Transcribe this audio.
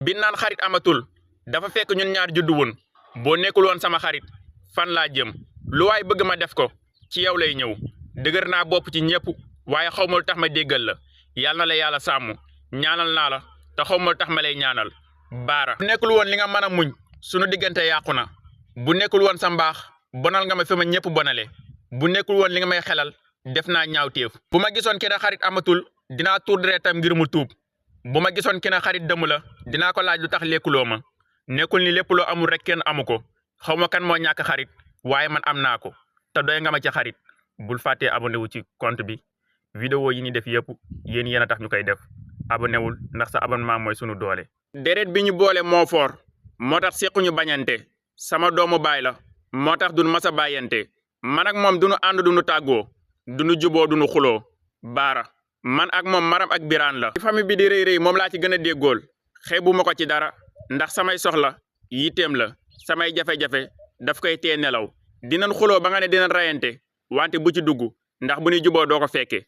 bi naan xarit amatul dafa fekk ñun ñaar juddu woon boo nekkul woon sama xarit fan laa jëm lu waay bëgg ma def ko ci yow lay ñëw dëgër naa bopp ci ñépp waaye xaw ma lu tax ma déggal la yàlla na la yàlla sàmm ñaanal naa la te xaw ma lu tax ma lay ñaanal baara. bu nekkul woon li nga mën a muñ sunu diggante yàqu na bu nekkul woon sa mbaax bonal nga ma fi ma ñépp bonale bu nekkul woon li nga may xelal def naa ñaawteef. bu ma gisoon ki na xarit amatul dinaa tuur deretam ngir mu tuub bu ma gisoon ki na xarit dëmm la dinaa ko laaj lu tax lekkuloo ma nekkul ni lépp loo amul rek kenn amu ko xaw ma kan moo ñàkk xarit waaye man am naa ko te doy nga ma ci xarit bul fàttee abonné wu ci compte bi vidéo yi ni def yëpp yéen yéen a tax ñu koy def abonné wul ndax sa abonnement mooy sunu doole. deret bi ñu boole moo foor moo tax sequñu bañante sama doomu baay la moo tax duñu mas a bàyyante man ak moom duñu ànd duñu tàggoo duñu juboo duñu xuloo baara man ak moom maram ak biraan la. ci famille bi di rëy rëy moom laa ci gën a déggool xeebu ma ko ci dara ndax samay soxla yitteem la samay jafe-jafe daf koy tee nelaw dinañ xuloo ba nga ne dinañ rayante wante bu ci dugg ndax bu ñuy juboo doo ko fekke